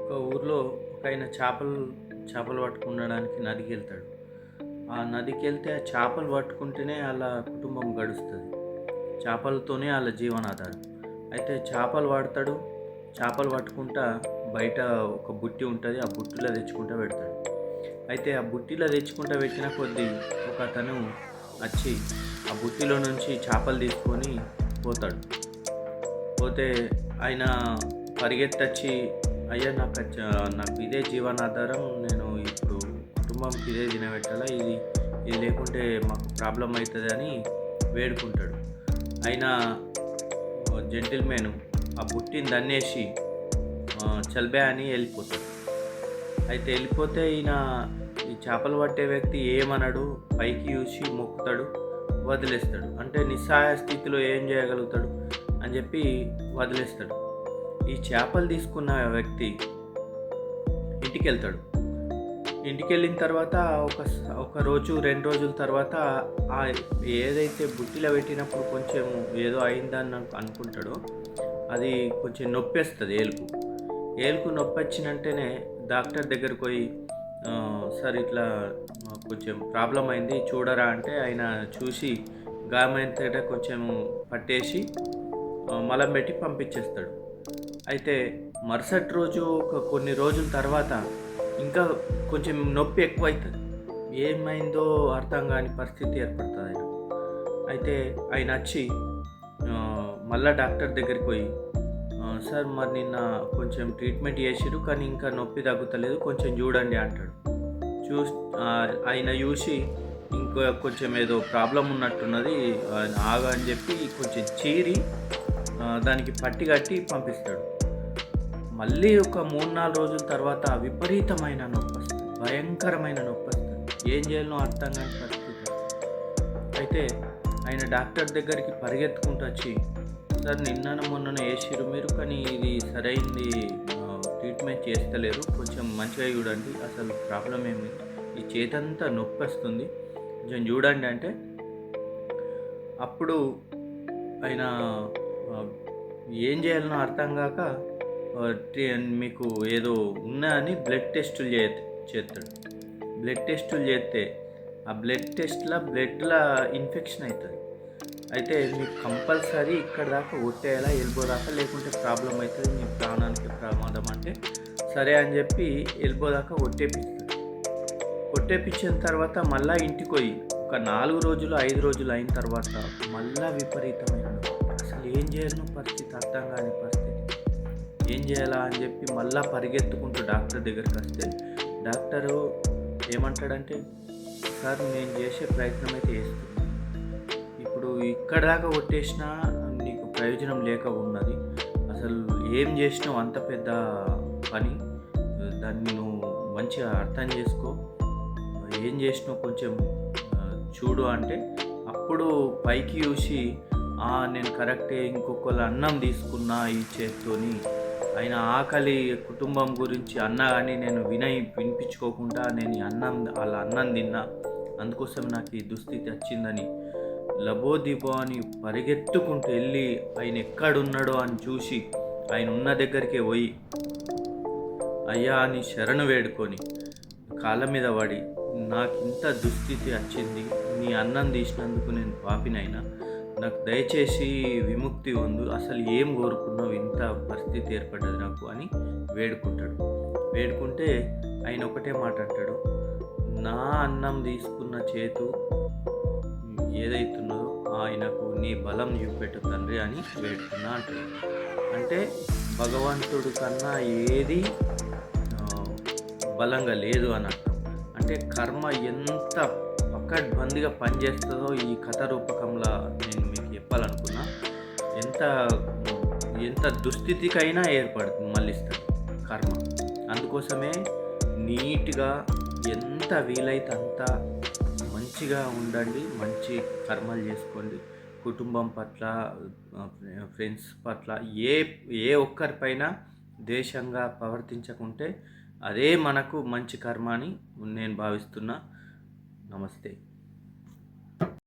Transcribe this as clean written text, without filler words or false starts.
ఒక ఊర్లో ఒకాయన చేపలు పట్టుకునడానికి నదికెళ్తాడు. ఆ నదికెళ్తే ఆ చేపలు పట్టుకుంటేనే ఆళ్ళ కుటుంబం గడుస్తది. చేపలతోనే ఆళ్ళ జీవనాధారం. అయితే చేపలు పడతాడు. చేపలు పట్టుకుంటా బయట ఒక బుట్టి ఉంటది. ఆ బుట్టిలో తెచ్చుకుంటా పెడతాడు. అయితే ఆ బుట్టిలో తెచ్చుకుంటా పెట్టిన కొద్దీ ఒకతను వచ్చి ఆ బుట్టిలో నుంచి చేపలు తీసుకొని పోతాడు. పోతే ఆయన పరిగెత్తొచ్చి, "అయ్యా నాకు ఇదే జీవనాధారం. నేను ఇప్పుడు కుటుంబంకి ఇదే తినబెట్టాలా. ఇది లేకుంటే మాకు ప్రాబ్లమ్ అయితదని" వేడుకుంటాడు. అయినా జెంటిల్‌మెన్ ఆ బుట్టిని దన్నేసి చల్ బే అని ఎళ్ళిపోతాడు. అయితే ఎళ్ళిపోతే ఈ చేపలు పట్టే వ్యక్తి ఏమనడు. పైకి చూసి మొక్కుతాడు. వదిలేస్తాడు. అంటే నిస్సహాయ స్థితిలో ఏం చేయగలుగుతాడు అని చెప్పి వదిలేస్తాడు. ఈ చేపలు తీసుకున్న వ్యక్తి ఇంటికెళ్తాడు. ఇంటికెళ్ళిన తర్వాత ఒక రోజు, 2 రోజుల తర్వాత ఆహ్, ఏదైతే బుట్టిలో పెట్టినప్పుడు కొంచెం ఏదో అయిందని అనుకుంటాడో, అది కొంచెం నొప్పేస్తది ఏలుకు. ఏలుకు నొప్పొచ్చిన వెంటనే డాక్టర్ దగ్గరికి పోయి "సార్ ఇట్లా కొంచెం ప్రాబ్లమ్ అయింది చూడరా" అంటే ఆయన చూసి గాయమైనంతట కొంచెం పట్టేసి మలం పెట్టి పంపించేస్తాడు. అయితే మరుసటి రోజు కొన్ని రోజుల తర్వాత ఇంకా కొంచెం నొప్పి ఎక్కువైతది. ఏమైందో అర్థం కాని పరిస్థితి ఏర్పడుతది ఆయనకు. అయితే ఆయనొచ్చి మళ్ళా డాక్టర్ దగ్గరికి పోయి "సార్ మరి నిన్న కొంచెం ట్రీట్మెంట్ చేసిర్రు కానీ ఇంకా నొప్పి తగ్గుతలేదు. కొంచెం చూడండి" అంటాడు. చూస్ ఆయన చూసి ఇంకా కొంచెం ఏదో ప్రాబ్లమ్ ఉన్నట్టున్నది ఆగు అని చెప్పి కొంచెం చీరి దానికి పట్టి కట్టి పంపిస్తాడు. మళ్ళీ ఒక 3, 4 రోజుల తర్వాత విపరీతమైన నొప్పొస్తది. భయంకరమైన నొప్పొస్తది. ఏం చేయాలనో అర్థం కాని పరిస్థితి. అయితే ఆయన డాక్టర్ దగ్గరికి పరిగెత్తుకుంటూ వచ్చి, "సార్ నిన్ననో మొన్ననో ఏసిర్రు మీరు కానీ ఇది సరైంది ట్రీట్మెంట్ చేస్తలేరు. కొంచెం మంచిగా చూడండి. అసలు ప్రాబ్లమ్ ఏమి ఈ చేతంతా నొప్పొస్తుంది. కొంచెం చూడండి" అంటే అప్పుడు ఆయన ఆహ్, ఏం చేయాలనో అర్థం గాక ఆహ్, టి మీకు ఏదో ఉన్నదని బ్లడ్ టెస్టులు చేత్తడు. బ్లడ్ టెస్టులు చేత్తే ఆ బ్లడ్‌ల ఇన్ఫెక్షన్ అయితది. అయితే మీకు కంపల్సరీ ఇక్కడి దాకా ఒట్టేయాలా, ఎల్బో దాకా లేకుంటే ప్రాబ్లమ్ అయితది. మీ ప్రాణానికి ప్రమాదం అంటే సరే అని చెప్పి ఎల్బో దాకా ఒట్టేపిస్తాడు. కొట్టేపిచ్చిన తర్వాత మళ్ళా ఇంటికొయి ఒక 4 రోజులు, 5 రోజులు అయిన తర్వాత మళ్ళా విపరీతమైన నొప్పి. అసలు ఏం చేయాలనో పరిస్థితి అర్థం కాని పరిస్థితి. ఏం చేయాలా అని చెప్పి మళ్ళా పరిగెత్తుకుంటూ డాక్టర్ దగ్గరికొస్తే డాక్టరు ఏమంటాడంటే, "సార్ నేను చేసే ప్రయత్నం అయితే చేస్తున్నా. ఇప్పుడు ఇక్కడి దాకా కొట్టేసినా నీకు ప్రయోజనం లేక ఉన్నది. అసలు ఏం చేసినావు అంత పెద్ద పని. దాన్ని నువ్వు మంచిగా అర్థం చేసుకో. ఏం చేసినావు కొంచెం చూడు" అంటే అప్పుడు పైకి చూసి నేను కరెక్టే ఇంకొకళ్ళ అన్నం తీసుకున్నా ఈ చేత్తోని. ఆయన ఆకలి కుటుంబం గురించి అన్నా గానీ నేను వినిపించుకోకుండా నేను ఆళ్ళ అన్నం తిన్నా. అందుకోసం నాకు ఈ దుస్థితి వచ్చిందని లబోదిబో అని పరిగెత్తుకుంటూ ఎళ్ళి ఆయన ఎక్కడున్నాడో అని చూసి ఆయన ఉన్న దగ్గరికే పోయి అయ్యా అని శరణు వేడుకొని కాళ్ళ మీద పడి, "నాకింత దుస్థితి వచ్చింది. నీ అన్నం తీసినందుకు నేను పాపినైనా. నాకు దయచేసి విముక్తి పొందు. అసలు ఏం కోరుకున్నావు? ఇంత పరిస్థితి ఏర్పడ్డది నాకు" అని వేడుకుంటాడు. వేడుకుంటే ఆయన ఒకటే మాట అంటాడు, "నా అన్నం తీసుకున్న చేతు ఏదైతున్నదో ఆయనకు నీ బలం చూపెట్టు తండ్రి" అని వేడుకున్నా అంటాడు. అంటే భగవంతుడి కన్నా ఏది బలంగా లేదు అని అర్థం. అంటే కర్మ ఎంత పకడ్బందీగా పనిచేస్తుందో ఈ కథ రూపకంలా నేను మీకు చెప్పాలనుకున్నా. ఎంత ఎంత దుస్థితికైనా మళ్ళిస్తది కర్మ. అందుకోసమే నీట్‌గా ఎంత వీలైతే అంత మంచిగా ఉండండి. మంచి కర్మలు చేసుకోండి. కుటుంబం పట్ల, ఫ్రెండ్స్ పట్ల ఏ ఏ ఒక్కరిపైన ద్వేషంగా ప్రవర్తించకుంటే అదే మనకు మంచి కర్మ అని నేను భావిస్తున్నా. నమస్తే.